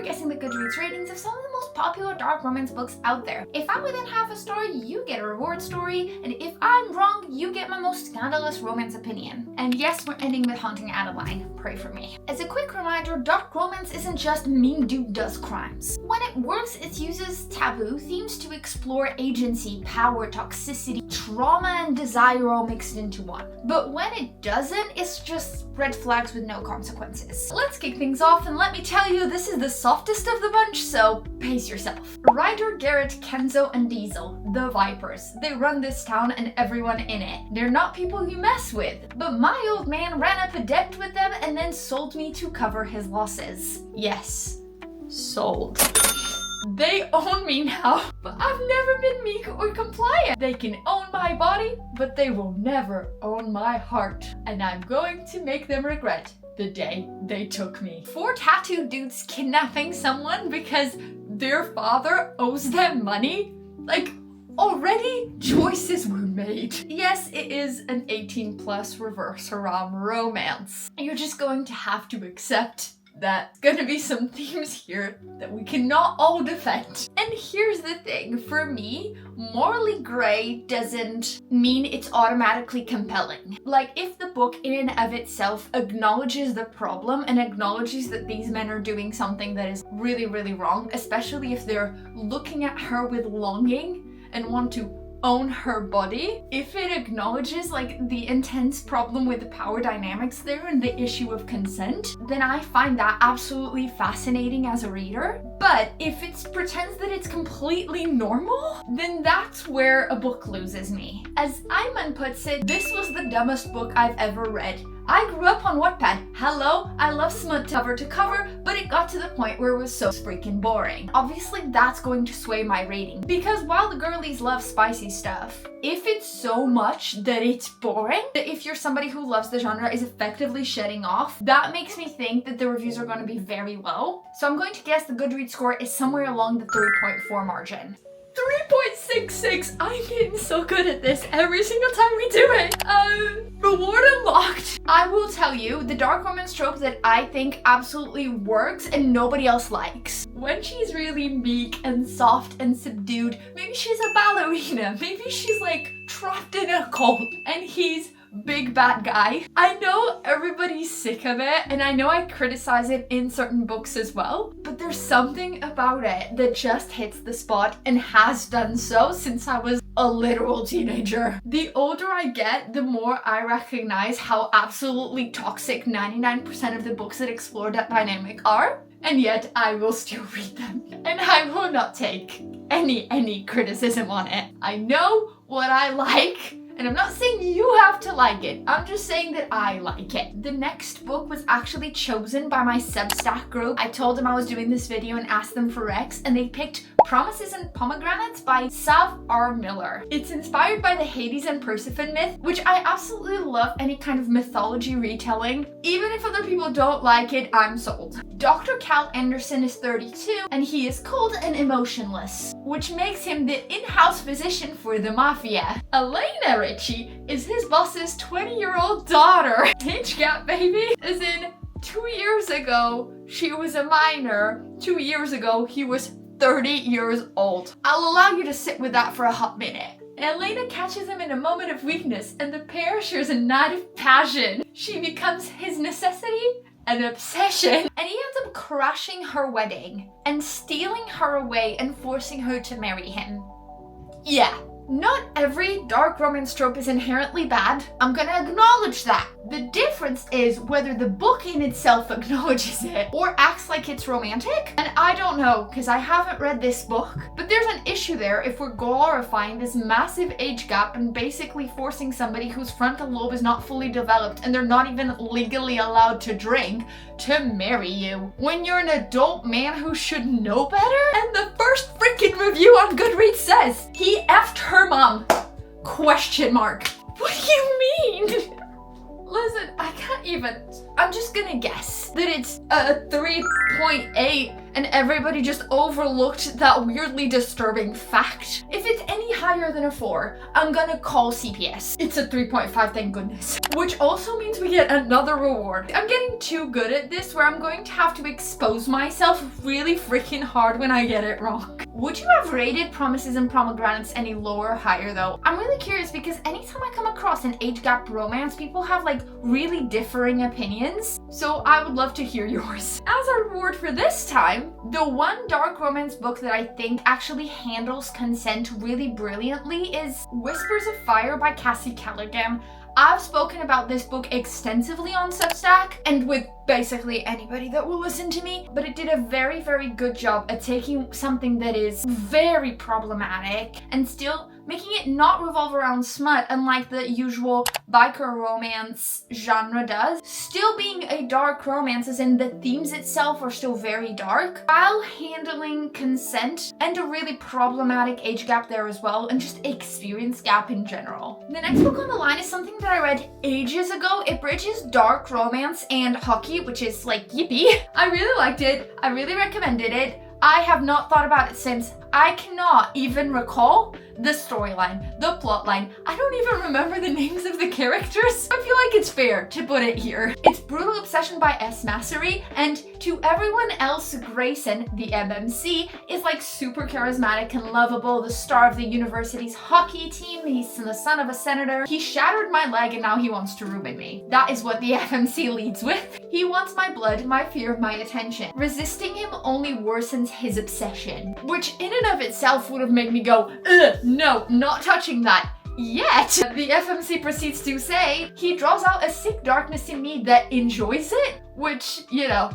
guessing the Goodreads ratings of some of the most popular dark romance books out there. If I'm within half a star, you get a reward story, and if I'm wrong, you get my most scandalous romance opinion. And yes, we're ending with Haunting Adeline. Pray for me. As a quick reminder, dark romance isn't just mean dude does crimes. When it works, it uses taboo themes to explore agency, power, toxicity, trauma, and desire all mixed into one. But when it doesn't, it's just red flags with no consequences. Let's kick things off, and let me tell you, this is the softest of the bunch, so pace yourself. Ryder, Garrett, Kenzo, and Diesel, the Vipers. They run this town and everyone in it. They're not people you mess with, but my old man ran up a debt with them and then sold me to cover his losses. Yes, sold. They own me now, but I've never been meek or compliant. They can own my body, but they will never own my heart. And I'm going to make them regret the day they took me. 4 tattooed dudes kidnapping someone because their father owes them money? Like, already choices were made. Yes, it is an 18+ reverse haram romance. You're just going to have to accept that there's gonna be some themes here that we cannot all defend. And here's the thing, for me, morally gray doesn't mean it's automatically compelling. Like, if the book in and of itself acknowledges the problem and acknowledges that these men are doing something that is really, really wrong, especially if they're looking at her with longing and want to own her body, if it acknowledges like the intense problem with the power dynamics there and the issue of consent, then I find that absolutely fascinating as a reader. But if it pretends that it's completely normal, then that's where a book loses me. As Ayman puts it, this was the dumbest book I've ever read. I grew up on Wattpad. Hello, I love smut cover to cover, but it got to the point where it was so freaking boring. Obviously, that's going to sway my rating, because while the girlies love spicy stuff, if it's so much that it's boring, if you're somebody who loves the genre is effectively shedding off, that makes me think that the reviews are going to be very low. So I'm going to guess the Goodreads score is somewhere along the 3.4 margin. 3.66! I'm getting so good at this every single time we do it. Reward unlocked. I will tell you, the dark romance trope that I think absolutely works and nobody else likes. When she's really meek and soft and subdued, maybe she's a ballerina, maybe she's like trapped in a cult, and he's big bad guy. I know everybody's sick of it, and I know I criticize it in certain books as well, but there's something about it that just hits the spot and has done so since I was a literal teenager. The older I get, the more I recognize how absolutely toxic 99% of the books that explore that dynamic are, and yet I will still read them. And I will not take any criticism on it. I know what I like, and I'm not saying you have to like it, I'm just saying that I like it. The next book was actually chosen by my Substack group. I told them I was doing this video and asked them for recs, and they picked Promises and Pomegranates by Sav R. Miller. It's inspired by the Hades and Persephone myth, which I absolutely love any kind of mythology retelling. Even if other people don't like it, I'm sold. Dr. Cal Anderson is 32, and he is cold and emotionless, which makes him the in-house physician for the mafia. Elena Richie is his boss's 20-year-old daughter. Age gap, baby. As in, 2 years ago, she was a minor. 2 years ago, he was 30 years old. I'll allow you to sit with that for a hot minute. Elena catches him in a moment of weakness, and the pair shares a night of passion. She becomes his necessity, an obsession, and he ends up crashing her wedding and stealing her away and forcing her to marry him. Yeah. Not every dark romance trope is inherently bad. I'm gonna acknowledge that. The difference is whether the book in itself acknowledges it or acts like it's romantic. And I don't know, because I haven't read this book, but there's an issue there if we're glorifying this massive age gap and basically forcing somebody whose frontal lobe is not fully developed and they're not even legally allowed to drink to marry you when you're an adult man who should know better. And the first freaking review on Goodreads says he effed her mom. Question mark. What do you mean? Listen, I can't even. I'm just gonna guess that it's a 3.8 and everybody just overlooked that weirdly disturbing fact. If it's any higher than a 4, I'm gonna call CPS. It's a 3.5, thank goodness. Which also means we get another reward. I'm getting too good at this where I'm going to have to expose myself really freaking hard when I get it wrong. Would you have rated Promises and Pomegranates any lower or higher though? I'm really curious because anytime I come across an age gap romance, people have like really differing opinions. So I would love to hear yours. As a reward for this time, the one dark romance book that I think actually handles consent really brilliantly is Whispers of Fire by Cassie Kellergan. I've spoken about this book extensively on Substack and with basically anybody that will listen to me, but it did a very, very good job at taking something that is very problematic and still making it not revolve around smut unlike the usual biker romance genre does, still being a dark romance as in the themes itself are still very dark, while handling consent and a really problematic age gap there as well, and just experience gap in general. The next book on the line is something that I read ages ago. It bridges dark romance and hockey, which is like yippee. I really liked it. I really recommended it. I have not thought about it since. I cannot even recall the storyline, the plotline. I don't even remember the names of the characters. I feel like it's fair to put it here. It's Brutal Obsession by S. Massery, and to everyone else, Grayson, the MMC, is like super charismatic and lovable, the star of the university's hockey team. He's the son of a senator. He shattered my leg and now he wants to ruin me. That is what the FMC leads with. He wants my blood, my fear, my attention. Resisting him only worsens his obsession, which in and of itself would have made me go, ugh, no, not touching that. Yet, the FMC proceeds to say, he draws out a sick darkness in me that enjoys it, which, you know,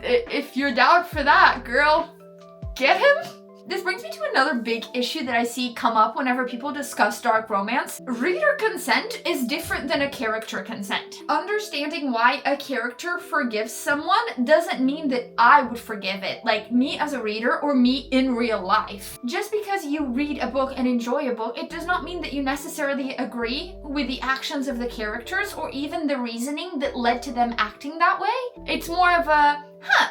if you're down for that, girl, get him? This brings me to another big issue that I see come up whenever people discuss dark romance. Reader consent is different than a character consent. Understanding why a character forgives someone doesn't mean that I would forgive it, like me as a reader or me in real life. Just because you read a book and enjoy a book, it does not mean that you necessarily agree with the actions of the characters or even the reasoning that led to them acting that way. It's more of a,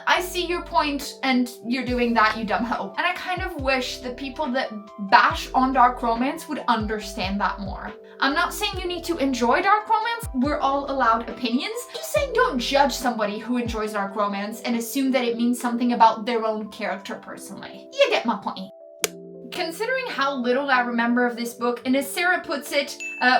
I see your point and you're doing that, you dumb hoe. And I kind of wish the people that bash on dark romance would understand that more. I'm not saying you need to enjoy dark romance, we're all allowed opinions. Just saying don't judge somebody who enjoys dark romance and assume that it means something about their own character personally. You get my point. Considering how little I remember of this book, and as Sarah puts it,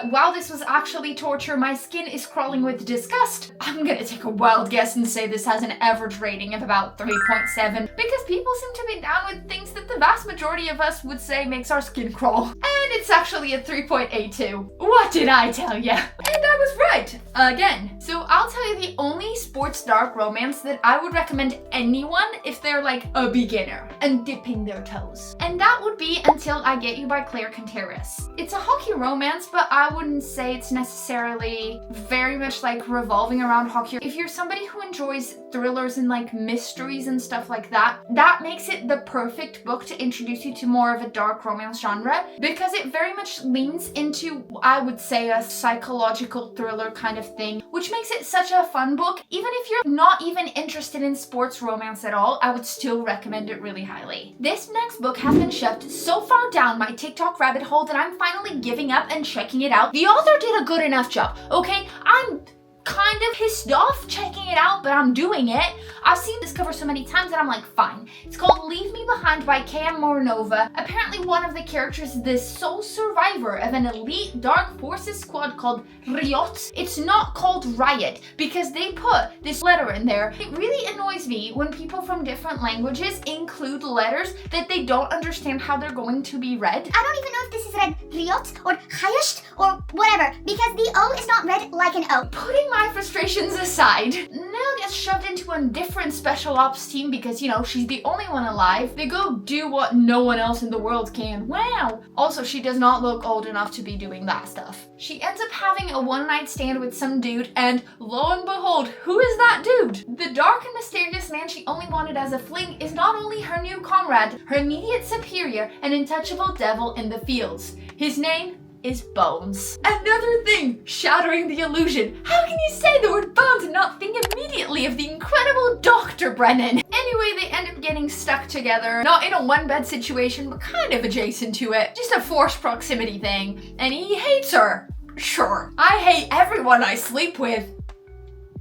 while this was actually torture, my skin is crawling with disgust, I'm gonna take a wild guess and say this has an average rating of about 3.7, because people seem to be down with things that the vast majority of us would say makes our skin crawl. And it's actually a 3.82. What did I tell ya? And I was right, again. So I'll tell you the only sports dark romance that I would recommend anyone if they're like a beginner and dipping their toes. And that would be Until I Get You by Contreras. It's a hockey romance, but I wouldn't say it's necessarily very much like revolving around hockey. If you're somebody who enjoys thrillers and like mysteries and stuff like that, that makes it the perfect book to introduce you to more of a dark romance genre, because it very much leans into, I would say, a psychological thriller kind of thing, which makes it such a fun book. Even if you're not even interested in sports romance at all, I would still recommend it really highly. This next book has been shoved so far down my TikTok rabbit hole that I'm finally giving up and checking it out. The author did a good enough job, okay? I'm kind of pissed off checking it out, but I'm doing it. I've seen this cover so many times that I'm like, fine. It's called Leave Me Behind by K.M. Moronova. Apparently one of the characters is the sole survivor of an elite dark forces squad called Riot. It's not called Riot because they put this letter in there. It really annoys me when people from different languages include letters that they don't understand how they're going to be read. I don't even know if this is read Riot or Hayasht or whatever, because the O is not read like an O. Putting my frustrations aside, Nell gets shoved into a different special ops team because, you know, she's the only one alive. They go do what no one else in the world can. Wow. Also, she does not look old enough to be doing that stuff. She ends up having a one-night stand with some dude, and lo and behold, who is that dude? The dark and mysterious man she only wanted as a fling is not only her new comrade, her immediate superior, an untouchable devil in the fields. His name is bones. Another thing shattering the illusion. How can you say the word bones and not think immediately of the incredible Dr. Brennan? Anyway, they end up getting stuck together, not in a one-bed situation, but kind of adjacent to it. Just a forced proximity thing. And he hates her. Sure. I hate everyone I sleep with.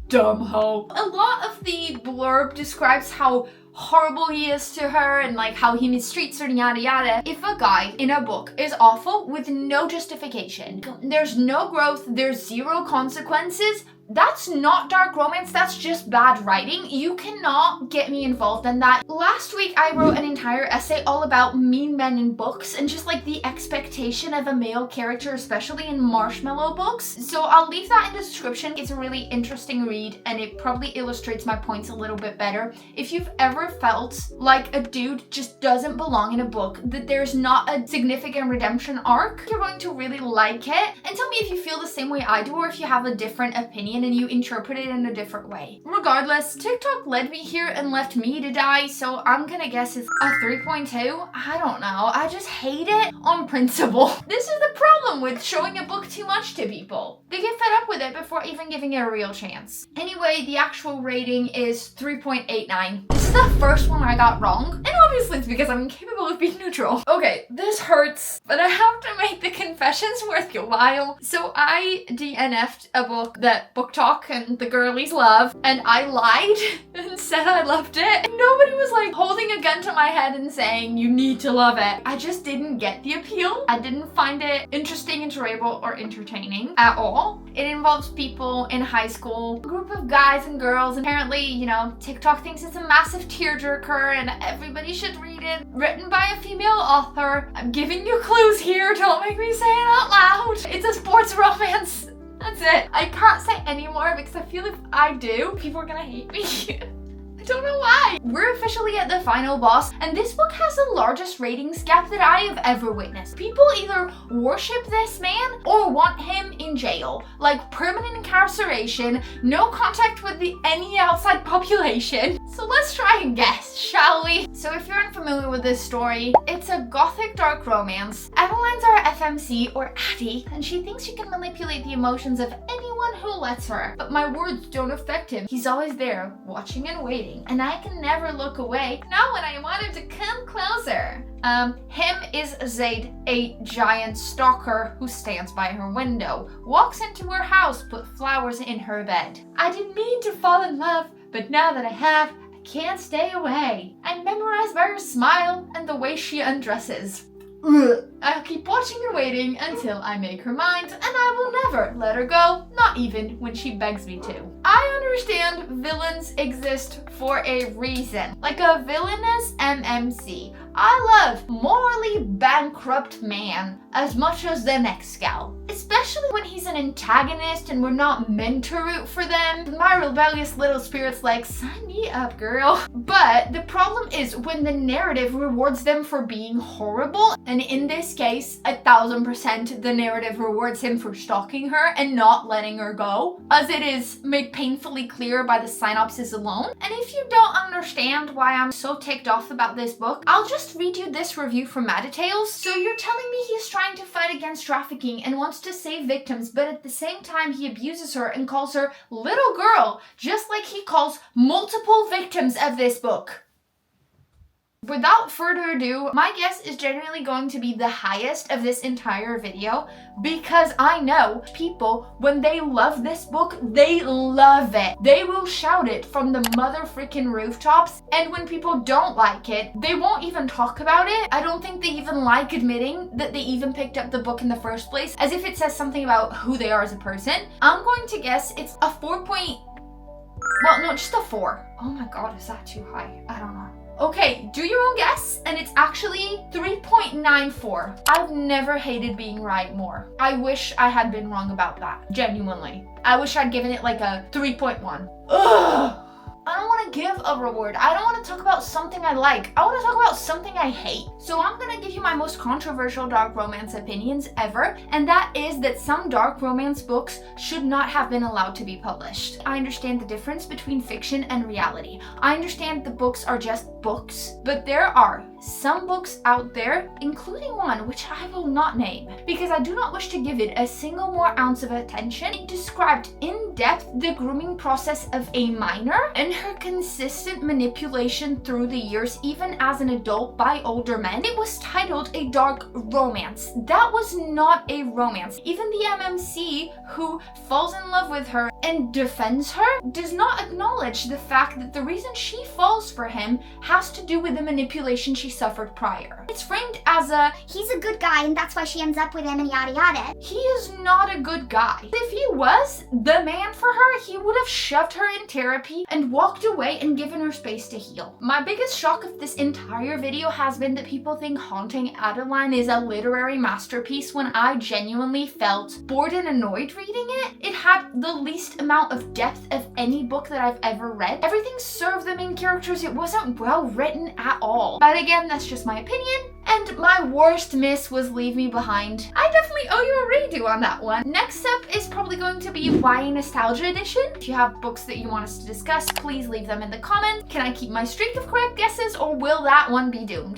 Dumb hoe. A lot of the blurb describes how horrible he is to her and like how he mistreats her and yada yada. If a guy in a book is awful with no justification, there's no growth, there's zero consequences, that's not dark romance, that's just bad writing. You cannot get me involved in that. Last week I wrote an entire essay all about mean men in books and just like the expectation of a male character, especially in marshmallow books. So I'll leave that in the description. It's a really interesting read and it probably illustrates my points a little bit better. If you've ever felt like a dude just doesn't belong in a book, that there's not a significant redemption arc, you're going to really like it. And tell me if you feel the same way I do or if you have a different opinion and you interpret it in a different way. Regardless, TikTok led me here and left me to die, so I'm gonna guess it's a 3.2. I don't know. I just hate it on principle. This is the problem with showing a book too much to people. They get fed up with it before even giving it a real chance. Anyway, the actual rating is 3.89. This is the first one I got wrong, and obviously it's because I'm incapable of being neutral. Okay, this hurts, but I have to make the confessions worth your while. So I DNF'd a book that BookTok and the girlies love, and I lied and said I loved it. Nobody was like holding a gun to my head and saying you need to love it. I just didn't get the appeal. I didn't find it interesting, enjoyable, or entertaining at all. It involves people in high school, a group of guys and girls, and apparently, you know, TikTok thinks it's a massive tearjerker and everybody should read it. Written by a female author. I'm giving you clues here, don't make me say it out loud. It's a sports romance. That's it. I can't say any more because I feel if I do, people are gonna hate me. I don't know why. We're officially at the final boss, and this book has the largest ratings gap that I have ever witnessed. People either worship this man or want him in jail. Like permanent incarceration, no contact with any outside population. So let's try and guess, shall we? So if you're unfamiliar with this story, it's a gothic dark romance. Adeline's our FMC, or Addie, and she thinks she can manipulate the emotions of anyone who lets her. But my words don't affect him. He's always there, watching and waiting, and I can never look away, not when I want him to come closer. Him is Zaid, a giant stalker who stands by her window, walks into her house, put flowers in her bed. I didn't mean to fall in love, but now that I have, I can't stay away. I'm memorized by her smile and the way she undresses. I'll keep watching and waiting until I make her mind, and I will never let her go, not even when she begs me to. I understand villains exist for a reason, like a villainous MMC. I love morally bankrupt man as much as the next gal, especially when he's an antagonist and we're not meant to root for them. My rebellious little spirit's like, sign me up, girl. But the problem is when the narrative rewards them for being horrible, and in this case, 1000% the narrative rewards him for stalking her and not letting her go, as it is made painfully clear by the synopsis alone. And if you don't understand why I'm so ticked off about this book, I'll just read you this review from Maditales. So you're telling me he's trying to fight against trafficking and wants to save victims, but at the same time he abuses her and calls her little girl, just like he calls multiple victims of this book. Without further ado, my guess is generally going to be the highest of this entire video because I know people, when they love this book, they love it. They will shout it from the mother freaking rooftops, and when people don't like it, they won't even talk about it. I don't think they even like admitting that they even picked up the book in the first place, as if it says something about who they are as a person. I'm going to guess it's a 4. Well, no, just a 4. Oh my god, is that too high? I don't know. Okay, do your own guess, and it's actually 3.94. I've never hated being right more. I wish I had been wrong about that, genuinely. I wish I'd given it like a 3.1. Ugh! I don't want want to give a reward. I don't want to talk about something I like. I want to talk about something I hate. So I'm going to give you my most controversial dark romance opinions ever, and that is that some dark romance books should not have been allowed to be published. I understand the difference between fiction and reality. I understand the books are just books, but there are some books out there, including one which I will not name, because I do not wish to give it a single more ounce of attention. It described in depth the grooming process of a minor and her consistent manipulation through the years, even as an adult, by older men. It was titled a dark romance. That was not a romance. Even the MMC who falls in love with her and defends her does not acknowledge the fact that the reason she falls for him has to do with the manipulation she suffered prior. It's framed as a he's a good guy and that's why she ends up with him and yada yada. He is not a good guy. If he was the man for her, he would have shoved her in therapy and walked away and given her space to heal. My biggest shock of this entire video has been that people think Haunting Adeline is a literary masterpiece when I genuinely felt bored and annoyed reading it. It had the least amount of depth of any book that I've ever read. Everything served the main characters. It wasn't well written at all. But again, that's just my opinion. And my worst miss was Leave Me Behind. I definitely owe you a redo on that one. Next up is probably going to be whyyyy Nostalgia Edition. If you have books that you want us to discuss, please leave them in the comments. Can I keep my streak of correct guesses, or will that one be doomed?